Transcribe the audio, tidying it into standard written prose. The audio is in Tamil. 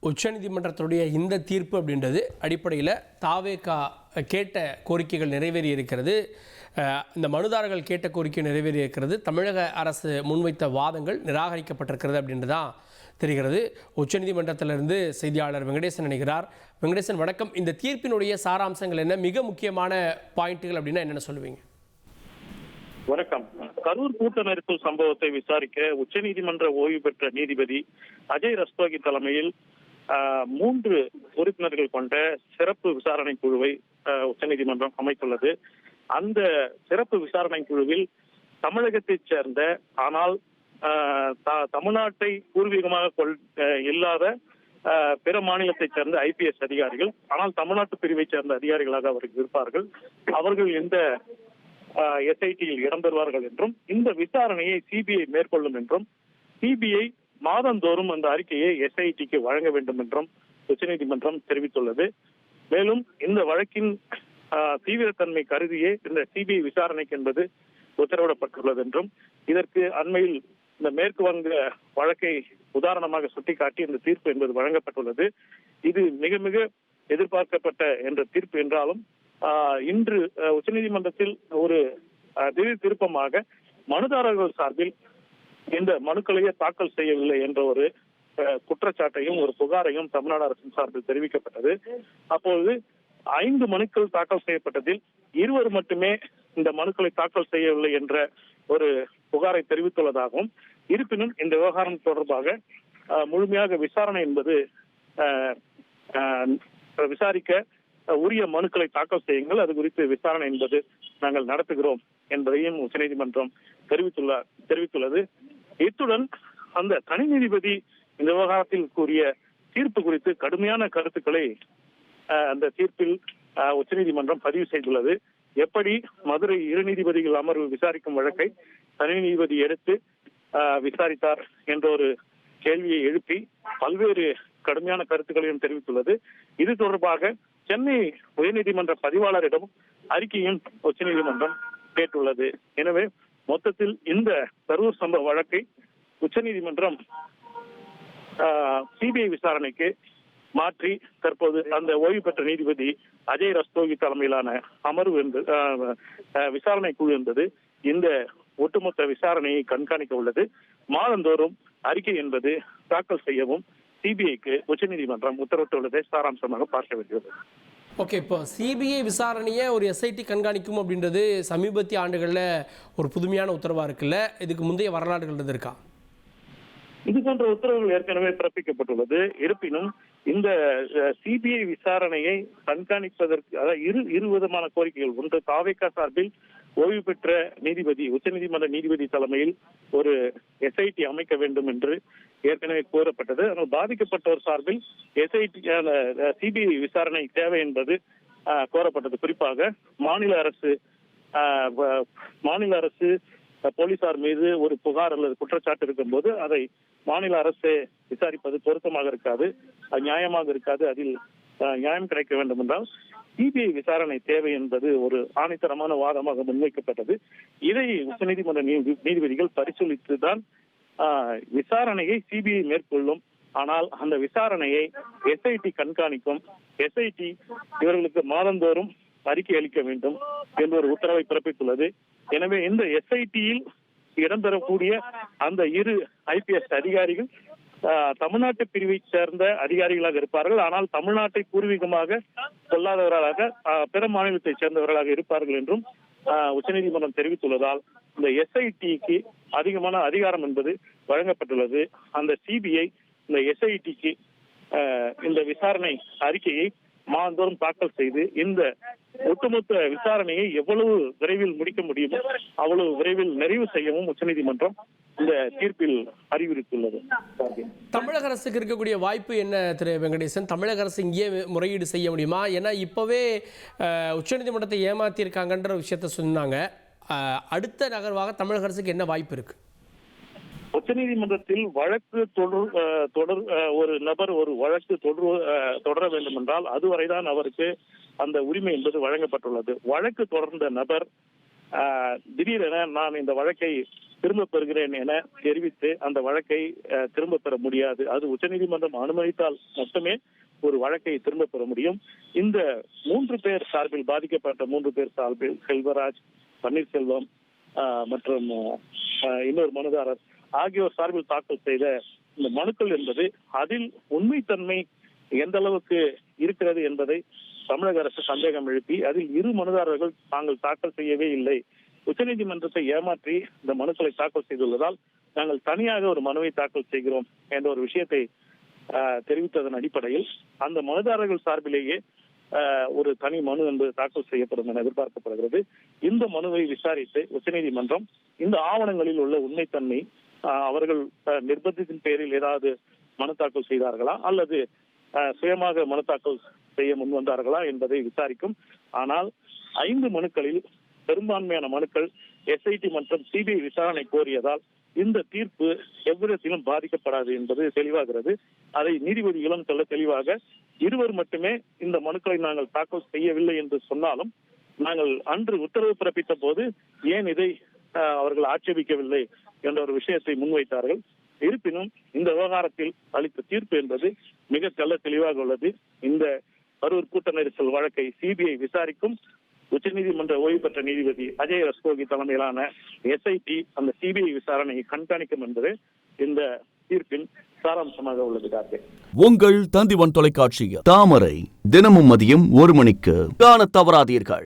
உச்சநீதிமன்றத்துடைய இந்த தீர்ப்பு அப்படின்றது அடிப்படையில் தாவேகா கேட்ட கோரிக்கைகள் நிறைவேறி இருக்கிறது. இந்த மனுதாரர்கள் கேட்ட கோரிக்கை நிறைவேறி இருக்கிறது. தமிழக அரசு முன்வைத்த வாதங்கள் நிராகரிக்கப்பட்டிருக்கிறது அப்படின்றது தான் தெரிகிறது. உச்சநீதிமன்றத்திலிருந்து செய்தியாளர் வெங்கடேசன் இணைகிறார். வெங்கடேசன் வணக்கம். இந்த தீர்ப்பினுடைய சாராம்சங்கள் என்ன, மிக முக்கியமான பாயிண்ட்டுகள் அப்படின்னா என்னென்ன சொல்லுவீங்க? வணக்கம். கரூர் கூட்ட நெரிசல் சம்பவத்தை விசாரிக்க உச்சநீதிமன்ற ஓய்வு பெற்ற நீதிபதி அஜய் ரஸ்தோகி தலைமையில் 3 உறுப்பினர்கள் கொண்ட சிறப்பு விசாரணை குழுவை உச்சநீதிமன்றம் அமைத்துள்ளது. அந்த சிறப்பு விசாரணை குழுவில் தமிழகத்தைச் சேர்ந்த ஆனால் தமிழ்நாட்டை பூர்வீகமாக இல்லாத பிற மாநிலத்தைச் சேர்ந்த IPS அதிகாரிகள், ஆனால் தமிழ்நாட்டு பிரிவைச் சேர்ந்த அதிகாரிகளாக அவர்கள் இருப்பார்கள். அவர்கள் இந்த SIT-யில் இடம்பெறுவார்கள் என்றும் இந்த விசாரணையை CBI மேற்கொள்ளும் என்றும் CBI மாதந்தோறும் அந்த அறிக்கையை SIT-க்கு வழங்க வேண்டும் என்றும் உச்சநீதிமன்றம் தெரிவித்துள்ளது. மேலும் இந்த வழக்கின் தீவிரத்தன்மை கருதியே இந்த CBI விசாரணைக்கு என்பது உத்தரவிடப்பட்டுள்ளது என்றும், இதற்கு அண்மையில் இந்த மேற்கு வங்க வழக்கை உதாரணமாக சுட்டிக்காட்டி இந்த தீர்ப்பு என்பது வழங்கப்பட்டுள்ளது. இது மிக மிக எதிர்பார்க்கப்பட்ட என்ற தீர்ப்பு என்றாலும் இன்று உச்சநீதிமன்றத்தில் ஒரு திடீர் திருப்பமாக மனுதாரர்கள் சார்பில் இந்த மனுக்களையே தாக்கல் செய்யவில்லை என்ற ஒரு குற்றச்சாட்டையும் ஒரு புகாரையும் தமிழ்நாடு அரசின் சார்பில் தெரிவிக்கப்பட்டது. அப்போது 5 மனுக்கள் தாக்கல் செய்யப்பட்டதில் 2 மட்டுமே இந்த மனுக்களை தாக்கல் செய்யவில்லை என்ற ஒரு புகாரை தெரிவித்துள்ளதாகவும், இருப்பினும் இந்த விவகாரம் தொடர்பாக முழுமையாக விசாரணை என்பது விசாரிக்க உரிய மனுக்களை தாக்கல் செய்யுங்கள், அது குறித்து விசாரணை என்பது நாங்கள் நடத்துகிறோம் என்பதையும் உச்சநீதிமன்றம் தெரிவித்துள்ளது. இத்துடன் அந்த தனி நீதிபதி இந்த விவகாரத்தில் கூறிய தீர்ப்பு குறித்து கடுமையான கருத்துக்களை அந்த தீர்ப்பில் உச்சநீதிமன்றம் பதிவு செய்துள்ளது. எப்படி மதுரை 2 நீதிபதிகள் அமர்வு விசாரிக்கும் வழக்கை தனி நீதிபதி எடுத்து விசாரித்தார் என்ற ஒரு கேள்வியை எழுப்பி பல்வேறு கடுமையான கருத்துக்களையும் தெரிவித்துள்ளது. இது தொடர்பாக சென்னை உயர்நீதிமன்ற பதிவாளரிடம் அறிக்கையும் உச்சநீதிமன்றம் கேட்டுள்ளது. எனவே மொத்தத்தில் இந்த கரூர் சம்பவ வழக்கை உச்சநீதிமன்றம் CBI விசாரணைக்கு மாற்றி தற்போது அந்த ஓய்வு பெற்ற நீதிபதி அஜய் ரஸ்தோகி தலைமையிலான அமர்வு விசாரணை குழு என்பது இந்த ஒட்டுமொத்த விசாரணையை கண்காணிக்க உள்ளது. மாதந்தோறும் அறிக்கை என்பது தாக்கல் செய்யவும் CBI-க்கு உச்சநீதிமன்றம் உத்தரவிட்டுள்ளதை சாராம்சமாக பார்க்க வேண்டியது. ஓகே, இப்போ CBI விசாரணையை ஒரு SIT கண்காணிக்கும் அப்படின்றது சமீபத்திய ஆண்டுகளில் ஒரு புதுமையான உத்தரவாக இருக்குல்ல, இதுக்கு முந்தைய வரலாறுகள் இருந்திருக்கா? இது போன்ற உத்தரவுகள் ஏற்கனவே பிறப்பிக்கப்பட்டுள்ளது. இருப்பினும் இந்த CBI விசாரணையை கண்காணிப்பதற்கு அதாவது இரு விதமான கோரிக்கைகள். ஒன்று, தாவேகா சார்பில் ஓய்வு பெற்ற நீதிபதி உச்சநீதிமன்ற நீதிபதி தலைமையில் ஒரு SIT அமைக்க வேண்டும் என்று ஏற்கனவே கூறப்பட்டது. ஆனால் பாதிக்கப்பட்டோர் சார்பில் CBI விசாரணை தேவை என்பது கோரப்பட்டது. குறிப்பாக மாநில அரசு போலீசார் மீது ஒரு புகார் அல்லது குற்றச்சாட்டு இருக்கும் போது அதை மாநில அரசு விசாரிப்பது பொருத்தமாக இருக்காது, நியாயமாக இருக்காது. அதில் நியாயம் கிடைக்க வேண்டும் என்றால் CBI விசாரணை தேவை என்பது ஒரு ஆணித்தரமான வாதமாக முன்வைக்கப்பட்டது. இதை உச்சநீதிமன்ற நீதிபதிகள் பரிசீலித்துதான் விசாரணையை CBI மேற்கொள்ளும். ஆனால் அந்த விசாரணையை SIT கண்காணிக்கும். SIT இவர்களுக்கு மாதந்தோறும் அறிக்கை அளிக்க வேண்டும் என்று ஒரு உத்தரவை பிறப்பித்துள்ளது. எனவே இந்த SIT-யில் இடம்பெறக்கூடிய அந்த 2 IPS அதிகாரிகள் தமிழ்நாட்டு பிரிவை சேர்ந்த அதிகாரிகளாக இருப்பார்கள். ஆனால் தமிழ்நாட்டை பூர்வீகமாக கொள்ளாதவர்களாக பிற மாநிலத்தை சேர்ந்தவர்களாக இருப்பார்கள் என்றும் உச்சநீதிமன்றம் தெரிவித்துள்ளதால் இந்த SIT-க்கு அதிகமான அதிகாரம் என்பது வழங்கப்பட்டுள்ளது. அந்த CBI இந்த SIT-க்கு இந்த விசாரணை அறிக்கையை மாதந்தோறும் தாக்கல் செய்து இந்த ஒட்டுமொத்த விசாரணையை எவ்வளவு விரைவில் முடிக்க முடியுமோ அவ்வளவு விரைவில் நிறைவு செய்யவும் உச்சநீதிமன்றம் இந்த தீர்ப்பில் அறிவுறுத்தியுள்ளது. தமிழக அரசுக்கு இருக்கக்கூடிய வாய்ப்பு என்ன திரு வெங்கடேசன்? தமிழக அரசு இங்கே முறையீடு செய்ய முடியுமா? ஏன்னா இப்போவே உச்சநீதிமன்றத்தை ஏமாத்தியிருக்காங்கன்ற விஷயத்த சொன்னாங்க. அடுத்த நகர்வாக தமிழக அரசுக்கு என்ன வாய்ப்பு இருக்கு? உச்சநீதிமன்றத்தில் வழக்கு தொடர் ஒரு நபர் ஒரு வழக்கு தொடர வேண்டும் என்றால் அதுவரைதான் அவருக்கு அந்த உரிமை என்பது வழங்கப்பட்டுள்ளது. வழக்கு தொடர்ந்த நபர் திடீரென நான் இந்த வழக்கை திரும்ப பெறுகிறேன் என தெரிவித்து அந்த வழக்கை திரும்ப பெற முடியாது. அது உச்சநீதிமன்றம் அனுமதித்தால் மட்டுமே ஒரு வழக்கை திரும்ப பெற முடியும். இந்த 3 பேர் சார்பில், பாதிக்கப்பட்ட 3 பேர் சார்பில், செல்வராஜ், பன்னீர்செல்வம் மற்றும் இன்னொரு மனுதாரர் ஆகியோர் சார்பில் தாக்கல் செய்த இந்த மனுக்கள் என்பது அதில் உண்மைத்தன்மை எந்த அளவுக்கு இருக்கிறது என்பதை தமிழக அரசு சந்தேகம் எழுப்பி அதில் 2 மனுதாரர்கள் தாங்கள் தாக்கல் செய்யவே இல்லை, உச்சநீதிமன்றத்தை ஏமாற்றி இந்த மனுக்களை தாக்கல் செய்துள்ளதால் நாங்கள் தனியாக ஒரு மனுவை தாக்கல் செய்கிறோம் என்ற ஒரு விஷயத்தை தெரிவித்ததன் அடிப்படையில் அந்த மனுதாரர்கள் சார்பிலேயே ஒரு தனி மனு என்பது தாக்கல் செய்யப்படும் என எதிர்பார்க்கப்படுகிறது. இந்த மனுவை விசாரித்து உச்சநீதிமன்றம் இந்த ஆவணங்களில் உள்ள உண்மைத்தன்மை, அவர்கள் நிர்பந்தத்தின் பேரில் ஏதாவது மனு தாக்கல் செய்தார்களா அல்லது சுயமாக மனு தாக்கல் செய்ய முன்வந்தார்களா என்பதை விசாரிக்கும். ஆனால் 5 மனுக்களில் பெரும்பான்மையான மனுக்கள் SIT மற்றும் CBI விசாரணை கோரியதால் இந்த தீர்ப்பு எவ்விதத்திலும் பாதிக்கப்படாது என்பது தெளிவாகிறது. அதை நீதிபதிகளும் சொல்ல தெளிவாக 2 மட்டுமே இந்த மனுக்களை நாங்கள் தாக்கல் செய்யவில்லை என்று சொன்னாலும் நாங்கள் அன்று உத்தரவு பிறப்பித்த போது ஏன் இதை அவர்கள் ஆட்சேபிக்கவில்லை என்ற ஒரு விஷயத்தை முன்வைத்தார்கள். இருப்பினும் இந்த விவகாரத்தில் அளித்த தீர்ப்பு என்பது மிக தெளிவாக உள்ளது. இந்த கரூர் கூட்ட நெரிசல் வழக்கை CBI விசாரிக்கும். உச்சநீதிமன்ற ஓய்வு பெற்ற நீதிபதி அஜய் ரஸ்தோகி தலைமையிலான SIT அந்த CBI விசாரணையை கண்காணிக்கும் என்பது இந்த தீர்ப்பின் சாராம்சமாக உள்ளது. கார்த்திக், உங்கள் தந்திவன் தொலைக்காட்சியில் தாமரை தினமும் மதியம் 1 மணிக்கு காண தவறாதீர்கள்.